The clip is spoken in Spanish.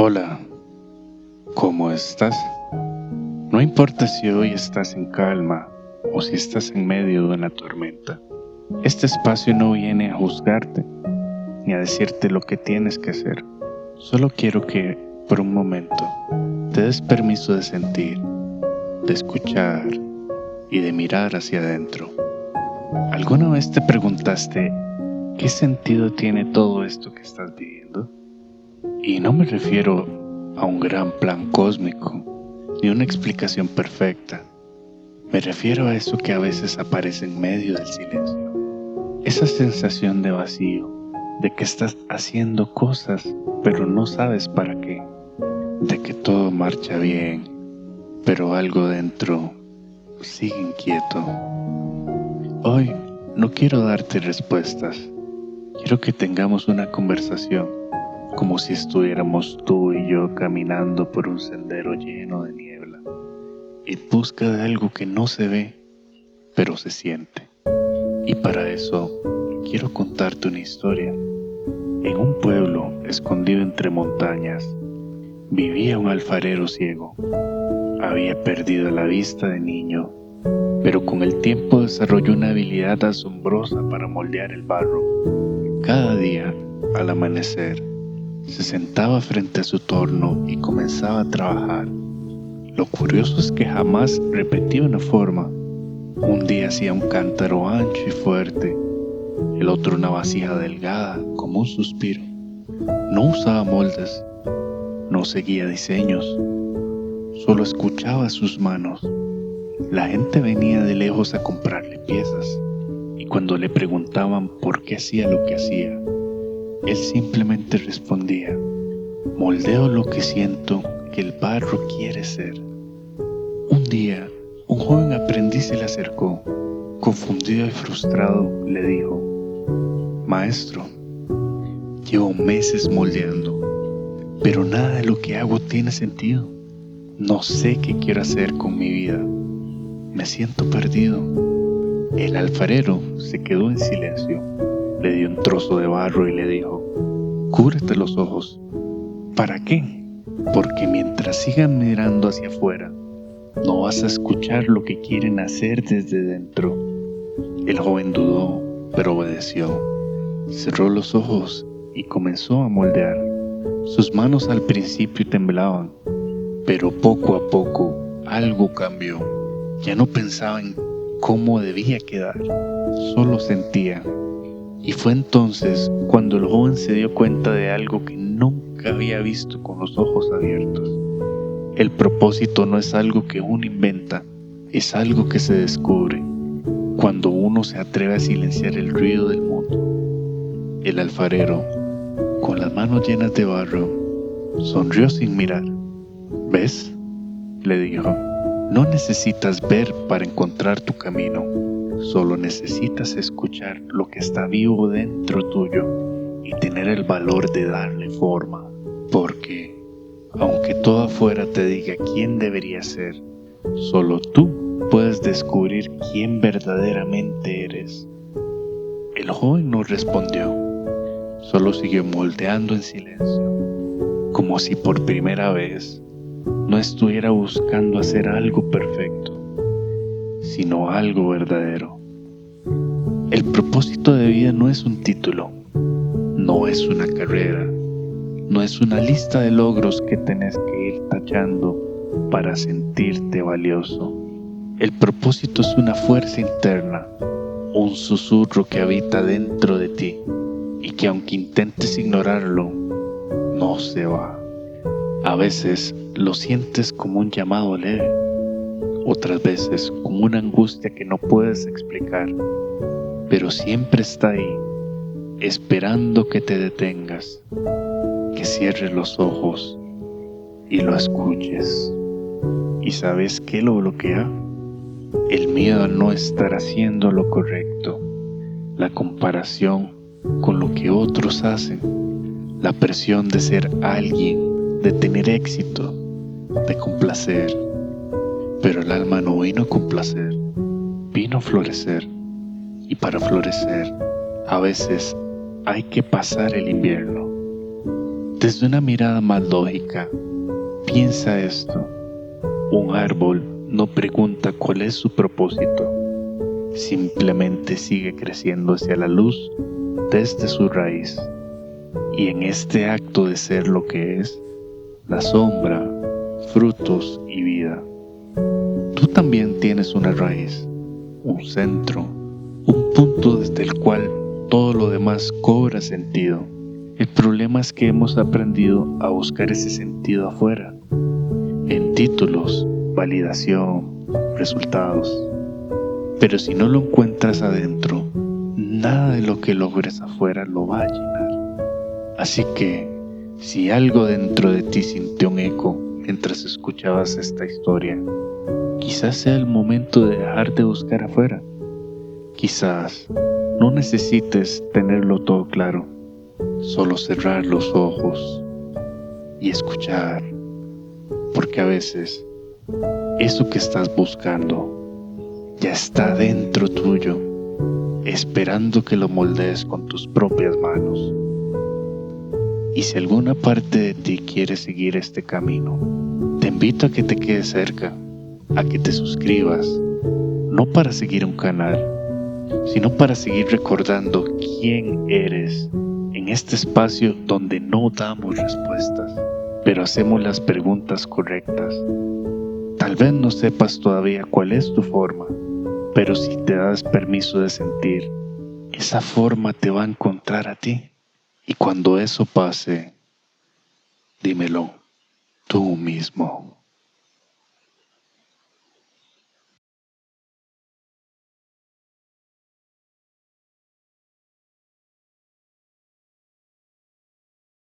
Hola, ¿cómo estás? No importa si hoy estás en calma o si estás en medio de una tormenta. Este espacio no viene a juzgarte ni a decirte lo que tienes que hacer. Solo quiero que, por un momento, te des permiso de sentir, de escuchar y de mirar hacia adentro. ¿Alguna vez te preguntaste qué sentido tiene todo esto que estás viviendo? Y no me refiero a un gran plan cósmico, ni una explicación perfecta. Me refiero a eso que a veces aparece en medio del silencio. Esa sensación de vacío, de que estás haciendo cosas, pero no sabes para qué. De que todo marcha bien, pero algo dentro sigue inquieto. Hoy no quiero darte respuestas. Quiero que tengamos una conversación, como si estuviéramos tú y yo caminando por un sendero lleno de niebla, en busca de algo que no se ve, pero se siente. Y para eso, quiero contarte una historia. En un pueblo escondido entre montañas, vivía un alfarero ciego. Había perdido la vista de niño, pero con el tiempo desarrolló una habilidad asombrosa para moldear el barro. Cada día, al amanecer, se sentaba frente a su torno y comenzaba a trabajar. Lo curioso es que jamás repetía una forma. Un día hacía un cántaro ancho y fuerte, el otro una vasija delgada como un suspiro. No usaba moldes, no seguía diseños, solo escuchaba sus manos. La gente venía de lejos a comprarle piezas, y cuando le preguntaban por qué hacía lo que hacía, él simplemente respondía: moldeo lo que siento que el barro quiere ser. Un día, un joven aprendiz se le acercó. Confundido y frustrado, le dijo: maestro, llevo meses moldeando, pero nada de lo que hago tiene sentido. No sé qué quiero hacer con mi vida. Me siento perdido. El alfarero se quedó en silencio. Le dio un trozo de barro y le dijo: cúbrete los ojos. ¿Para qué? Porque mientras sigan mirando hacia afuera, no vas a escuchar lo que quieren hacer desde dentro. El joven dudó, pero obedeció. Cerró los ojos y comenzó a moldear. Sus manos al principio temblaban, pero poco a poco algo cambió. Ya no pensaba en cómo debía quedar, solo sentía. Y fue entonces cuando el joven se dio cuenta de algo que nunca había visto con los ojos abiertos. El propósito no es algo que uno inventa, es algo que se descubre cuando uno se atreve a silenciar el ruido del mundo. El alfarero, con las manos llenas de barro, sonrió sin mirar. ¿Ves?, le dijo. No necesitas ver para encontrar tu camino. Solo necesitas escuchar lo que está vivo dentro tuyo y tener el valor de darle forma. Porque, aunque todo afuera te diga quién deberías ser, solo tú puedes descubrir quién verdaderamente eres. El joven no respondió, solo siguió moldeando en silencio, como si por primera vez no estuviera buscando hacer algo perfecto, sino algo verdadero. El propósito de vida no es un título, no es una carrera, no es una lista de logros que tenés que ir tachando para sentirte valioso. El propósito es una fuerza interna, un susurro que habita dentro de ti y que aunque intentes ignorarlo, no se va. A veces lo sientes como un llamado leve, otras veces como una angustia que no puedes explicar, pero siempre está ahí, esperando que te detengas, que cierres los ojos y lo escuches. ¿Y sabes qué lo bloquea? El miedo a no estar haciendo lo correcto, la comparación con lo que otros hacen, la presión de ser alguien, de tener éxito, de complacer. Pero el alma no vino a complacer, vino a florecer. Y para florecer, a veces hay que pasar el invierno. Desde una mirada más lógica, piensa esto. Un árbol no pregunta cuál es su propósito, simplemente sigue creciendo hacia la luz desde su raíz. Y en este acto de ser lo que es, la sombra, frutos y vida, tú también tienes una raíz, un centro, un punto desde el cual todo lo demás cobra sentido. El problema es que hemos aprendido a buscar ese sentido afuera, en títulos, validación, resultados. Pero si no lo encuentras adentro, nada de lo que logres afuera lo va a llenar. Así que, si algo dentro de ti sintió un eco mientras escuchabas esta historia, quizás sea el momento de dejar de buscar afuera. Quizás no necesites tenerlo todo claro, solo cerrar los ojos y escuchar, porque a veces eso que estás buscando ya está dentro tuyo, esperando que lo moldees con tus propias manos. Y si alguna parte de ti quiere seguir este camino, te invito a que te quedes cerca, a que te suscribas, no para seguir un canal, sino para seguir recordando quién eres en este espacio donde no damos respuestas, pero hacemos las preguntas correctas. Tal vez no sepas todavía cuál es tu forma, pero si te das permiso de sentir, esa forma te va a encontrar a ti. Y cuando eso pase, dímelo tú mismo.